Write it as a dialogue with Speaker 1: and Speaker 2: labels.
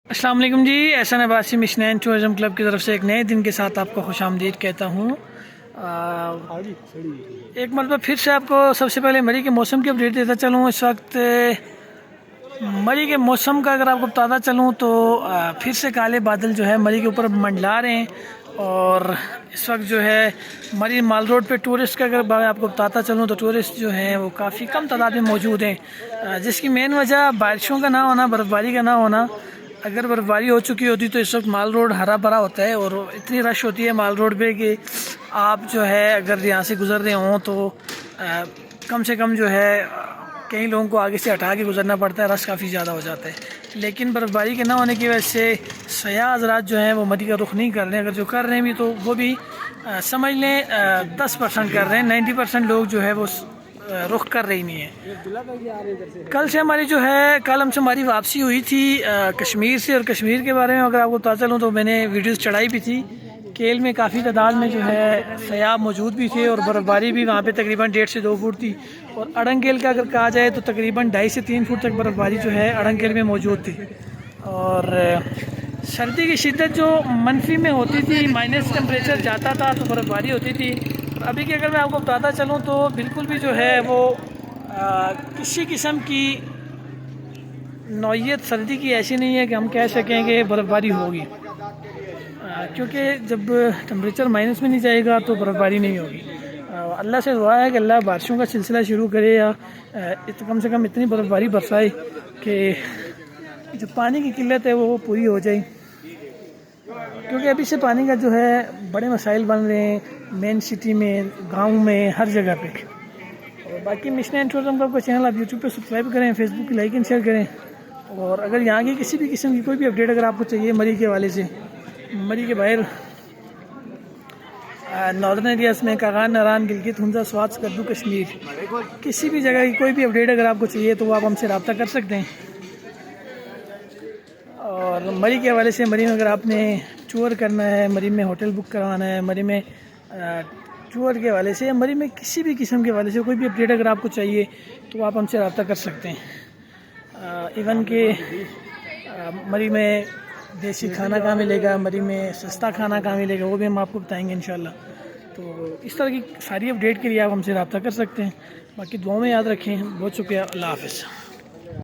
Speaker 1: السلام علیکم جی، احسان Abbasi مشنین tourism club کی طرف سے ایک نئے دن کے ساتھ آپ کو خوش آمدید کہتا ہوں۔ ایک مرتبہ پھر سے آپ کو سب سے پہلے مری کے موسم کی اپڈیٹ دیتا چلوں۔ اس وقت مری کے موسم کا اگر آپ کو بتاتا چلوں تو پھر سے کالے بادل جو ہے مری کے اوپر منڈلا رہے ہیں، اور اس وقت جو ہے مری مال روڈ پہ ٹورسٹ کا اگر آپ کو بتاتا چلوں تو ٹورسٹ جو ہیں وہ کافی کم تعداد میں موجود ہیں، جس کی مین وجہ بارشوں کا نہ ہونا، برف باری کا نہ ہونا۔ اگر برف باری ہو چکی ہوتی تو اس وقت مال روڈ ہرا بھرا ہوتا ہے، اور اتنی رش ہوتی ہے مال روڈ پہ کہ آپ جو ہے اگر یہاں سے گزر رہے ہوں تو کم سے کم جو ہے کئی لوگوں کو آگے سے ہٹا کے گزرنا پڑتا ہے، رش کافی زیادہ ہو جاتا ہے۔ لیکن برف باری کے نہ ہونے کی وجہ سے سیاح حضرات جو ہیں وہ مری کا رخ نہیں کر رہے ہیں، اگر جو کر رہے ہیں بھی تو وہ بھی سمجھ لیں 10% کر رہے ہیں، 90% لوگ جو ہے وہ رخ کر رہی نہیں ہے۔ کل سے ہماری جو ہے کل ہم سے ہماری واپسی ہوئی تھی کشمیر سے، اور کشمیر کے بارے میں اگر آپ کو بتا چلوں تو میں نے ویڈیوز چڑھائی بھی تھی۔ کیل میں کافی تعداد میں جو ہے سیاح موجود بھی تھے، اور برف باری بھی وہاں پہ تقریباً 1.5 سے 2 فٹ تھی، اور اڑنگیل کا اگر کہا جائے تو تقریباً 2.5 سے 3 فٹ تک برف باری جو ہے اڑنگیل میں موجود تھی۔ اور سردی کی شدت جو منفی میں ہوتی تھی، مائنس ٹمپریچر جاتا تھا تو برف باری ہوتی تھی۔ ابھی کی اگر میں آپ کو بتاتا چلوں تو بالکل بھی جو ہے وہ کسی قسم کی نوعیت سردی کی ایسی نہیں ہے کہ ہم کہہ سکیں کہ برف باری ہوگی، کیونکہ جب ٹمپریچر مائنس میں نہیں جائے گا تو برف باری نہیں ہوگی۔ اللہ سے دعا ہے کہ اللہ بارشوں کا سلسلہ شروع کرے، یا کم سے کم اتنی برف باری برسائے کہ جو پانی کی قلت ہے وہ پوری ہو جائے، کیونکہ ابھی سے پانی کا جو ہے بڑے مسائل بن رہے ہیں مین سٹی میں، گاؤں میں، ہر جگہ پہ۔ اور باقی مشن ٹورزم کا چینل آپ یوٹیوب پہ سبسکرائب کریں، فیس بک کی لائک اینڈ شیئر کریں، اور اگر یہاں کی کسی بھی قسم کی کوئی بھی اپڈیٹ اگر آپ کو چاہیے مری کے حوالے سے، مری کے باہر ناردرن ایریاز میں کاغان، ناران، گلگت، ہنزا، سوات، سکردو، کشمیر، کسی بھی جگہ کی کوئی بھی اپڈیٹ اگر آپ کو چاہیے تو وہ آپ ہم سے رابطہ کر سکتے ہیں۔ اور مری کے حوالے سے مری میں اگر آپ نے ٹور کرنا ہے، مری میں ہوٹل بک کروانا ہے، مری میں ٹور کے حوالے سے، یا مری میں کسی بھی قسم کے حوالے سے کوئی بھی اپڈیٹ اگر آپ کو چاہیے تو آپ ہم سے رابطہ کر سکتے ہیں۔ ایون کہ مری میں دیسی کھانا کہاں ملے گا، مری میں سستا کھانا کہاں ملے گا، وہ بھی ہم آپ کو بتائیں گے انشاءاللہ۔ تو اس طرح کی ساری اپڈیٹ کے لیے آپ ہم سے رابطہ کر سکتے ہیں۔ باقی دعاؤں میں یاد رکھیں، بہت شکریہ، اللہ حافظ۔